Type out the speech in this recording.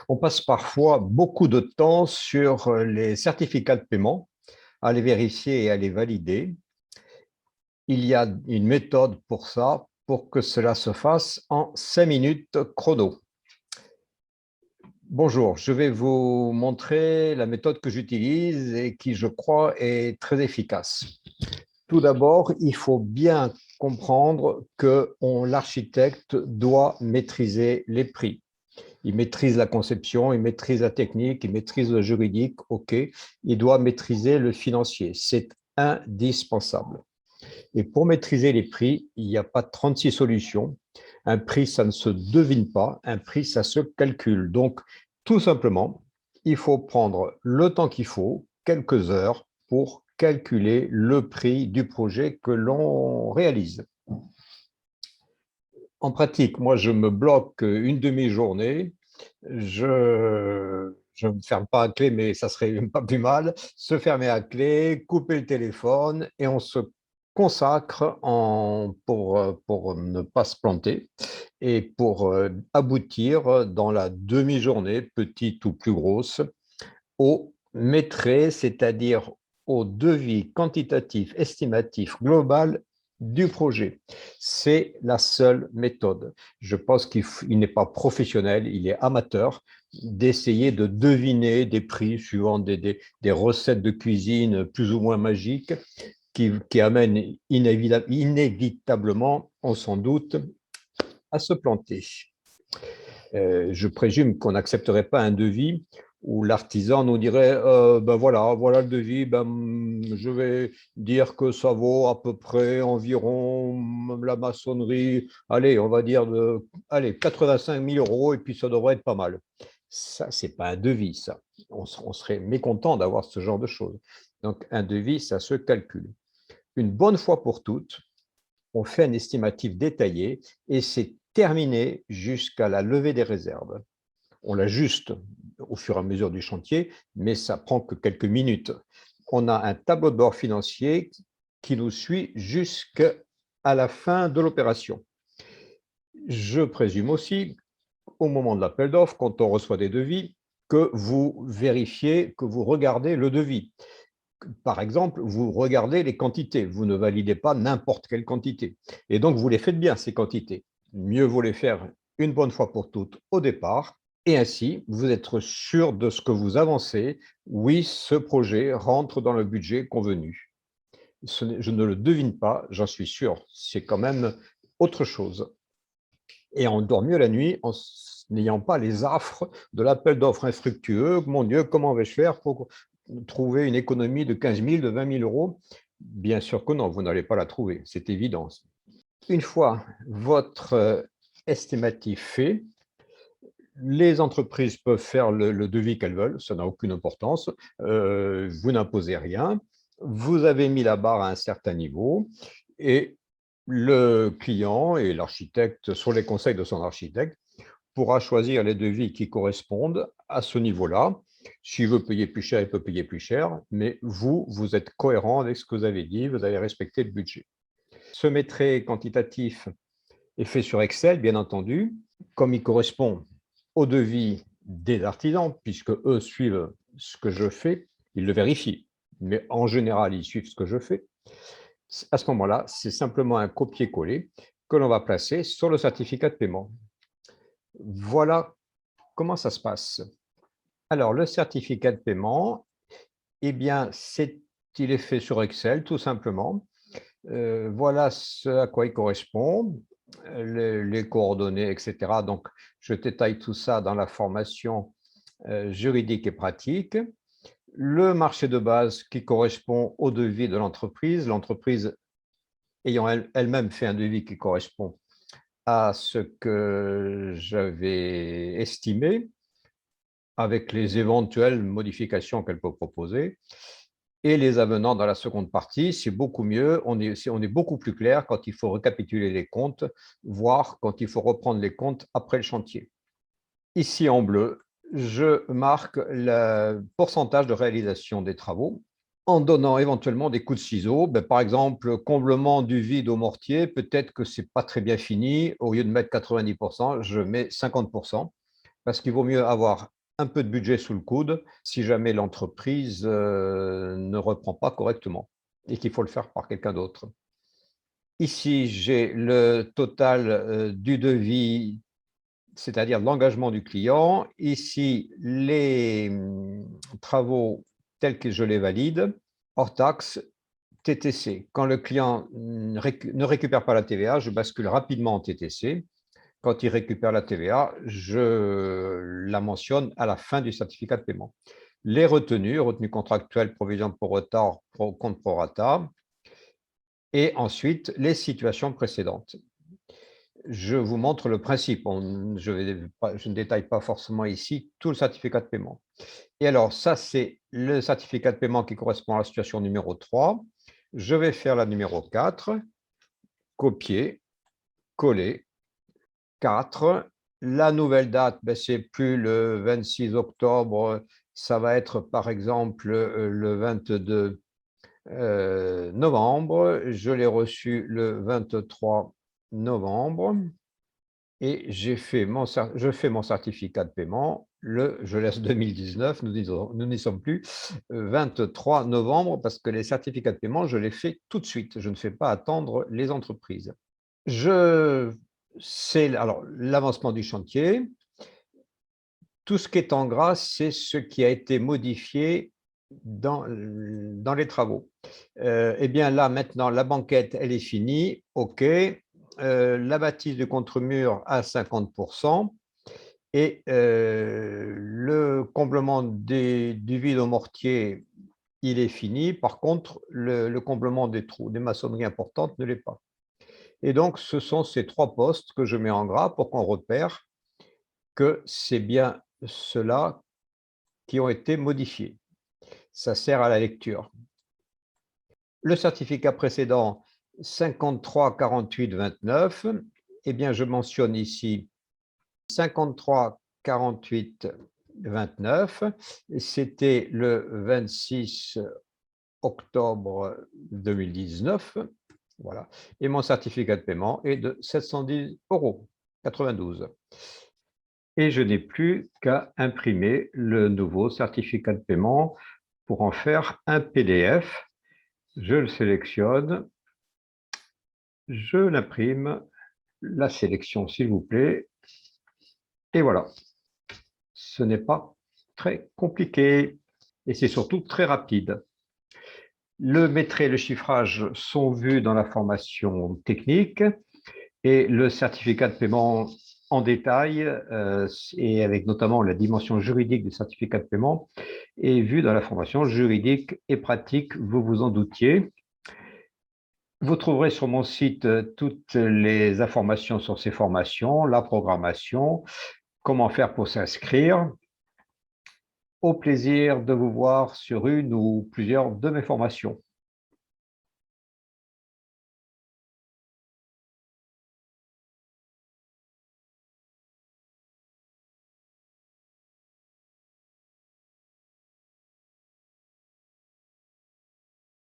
On passe parfois beaucoup de temps sur les certificats de paiement, à les vérifier et à les valider. Il y a une méthode pour ça, pour que cela se fasse en 5 minutes chrono. Bonjour, je vais vous montrer la méthode que j'utilise et qui, je crois, est très efficace. Tout d'abord, il faut bien comprendre que l'architecte doit maîtriser les prix. Il maîtrise la conception, il maîtrise la technique, il maîtrise le juridique, OK. Il doit maîtriser le financier. C'est indispensable. Et pour maîtriser les prix, il n'y a pas 36 solutions. Un prix, ça ne se devine pas. Un prix, ça se calcule. Donc, tout simplement, il faut prendre le temps qu'il faut, quelques heures, pour calculer le prix du projet que l'on réalise. En pratique, moi, je me bloque une demi-journée. Je ne me ferme pas à clé, mais ça serait pas plus mal. Se fermer à clé, couper le téléphone et on se consacre pour ne pas se planter et pour aboutir dans la demi-journée, petite ou plus grosse, au maîtrise, c'est-à-dire au devis quantitatif, estimatif, global du projet. C'est la seule méthode. Je pense qu'il n'est pas professionnel, il est amateur d'essayer de deviner des prix suivant des recettes de cuisine plus ou moins magiques qui amènent inévitablement, on s'en doute, à se planter. Je présume qu'on n'accepterait pas un devis où l'artisan nous dirait ben voilà le devis, je vais dire que ça vaut à peu près environ la maçonnerie, allez, on va dire allez, 85 000 euros et puis ça devrait être pas mal. Ça, c'est pas un devis, ça. On serait mécontent d'avoir ce genre de choses. Donc, un devis, ça se calcule. Une bonne fois pour toutes, on fait un estimatif détaillé et c'est terminé jusqu'à la levée des réserves. On l'ajuste au fur et à mesure du chantier, mais ça prend que quelques minutes. On a un tableau de bord financier qui nous suit jusqu'à la fin de l'opération. Je présume aussi, au moment de l'appel d'offres, quand on reçoit des devis, que vous vérifiez, que vous regardez le devis. Par exemple, vous regardez les quantités, vous ne validez pas n'importe quelle quantité. Et donc, vous les faites bien, ces quantités. Mieux vaut les faire une bonne fois pour toutes au départ, et ainsi, vous êtes sûr de ce que vous avancez. Oui, ce projet rentre dans le budget convenu. Je ne le devine pas, j'en suis sûr. C'est quand même autre chose. Et on dort mieux la nuit en n'ayant pas les affres de l'appel d'offres infructueux. Mon Dieu, comment vais-je faire pour trouver une économie de 15 000, de 20 000 euros? Bien sûr que non, vous n'allez pas la trouver, c'est évident. Une fois votre estimatif fait, les entreprises peuvent faire le devis qu'elles veulent, ça n'a aucune importance. Vous n'imposez rien. Vous avez mis la barre à un certain niveau et le client et l'architecte, sur les conseils de son architecte, pourra choisir les devis qui correspondent à ce niveau-là. S'il veut payer plus cher, il peut payer plus cher, mais vous êtes cohérent avec ce que vous avez dit, vous avez respecté le budget. Ce maîtrise quantitatif est fait sur Excel, bien entendu, comme il correspond au devis des artisans, puisque eux suivent ce que je fais, ils le vérifient, mais en général, ils suivent ce que je fais. À ce moment-là, c'est simplement un copier-coller que l'on va placer sur le certificat de paiement. Voilà comment ça se passe. Alors, le certificat de paiement, eh bien, il est fait sur Excel, tout simplement. Voilà ce à quoi il correspond, les coordonnées, etc. Donc, je détaille tout ça dans la formation juridique et pratique. Le marché de base qui correspond au devis de l'entreprise ayant elle-même fait un devis qui correspond à ce que j'avais estimé, avec les éventuelles modifications qu'elle peut proposer. Et les avenants dans la seconde partie, c'est beaucoup mieux, on est beaucoup plus clair quand il faut récapituler les comptes, voire quand il faut reprendre les comptes après le chantier. Ici en bleu, je marque le pourcentage de réalisation des travaux en donnant éventuellement des coups de ciseaux. Par exemple, comblement du vide au mortier, peut-être que ce n'est pas très bien fini. Au lieu de mettre 90%, je mets 50%. parce qu'il vaut mieux avoir un peu de budget sous le coude si jamais l'entreprise ne reprend pas correctement et qu'il faut le faire par quelqu'un d'autre. Ici, j'ai le total du devis, c'est-à-dire l'engagement du client. Ici, les travaux tels que je les valide, hors taxe, TTC. Quand le client ne récupère pas la TVA, je bascule rapidement en TTC. Quand il récupère la TVA, je la mentionne à la fin du certificat de paiement. Les retenues contractuelles, provision pour retard, compte prorata, et ensuite les situations précédentes. Je vous montre le principe. Je ne détaille pas forcément ici tout le certificat de paiement. Et alors, ça, c'est le certificat de paiement qui correspond à la situation numéro 3. Je vais faire la numéro 4, copier, coller. 4. La nouvelle date, c'est plus le 26 octobre, ça va être par exemple le 22 novembre. Je l'ai reçu le 23 novembre et je fais mon certificat de paiement. Je laisse 2019, nous n'y sommes plus, 23 novembre, parce que les certificats de paiement, je les fais tout de suite. Je ne fais pas attendre les entreprises. C'est alors l'avancement du chantier. Tout ce qui est en gras, c'est ce qui a été modifié dans les travaux. Eh bien là, maintenant, la banquette, elle est finie. OK. La bâtisse du contre-mur à 50%. Et le comblement du vide au mortier, il est fini. Par contre, le comblement des trous, des maçonneries importantes ne l'est pas. Et donc, ce sont ces 3 postes que je mets en gras pour qu'on repère que c'est bien ceux-là qui ont été modifiés. Ça sert à la lecture. Le certificat précédent 53 48 29, eh bien, je mentionne ici 53 48 29. C'était le 26 octobre 2019. Voilà. Et mon certificat de paiement est de 710,92 €. Et je n'ai plus qu'à imprimer le nouveau certificat de paiement pour en faire un PDF. Je le sélectionne, je l'imprime, la sélection s'il vous plaît, et voilà. Ce n'est pas très compliqué et c'est surtout très rapide. Le maîtrise et le chiffrage sont vus dans la formation technique et le certificat de paiement en détail et avec notamment la dimension juridique du certificat de paiement est vu dans la formation juridique et pratique, vous vous en doutiez. Vous trouverez sur mon site toutes les informations sur ces formations, la programmation, comment faire pour s'inscrire. Au plaisir de vous voir sur une ou plusieurs de mes formations.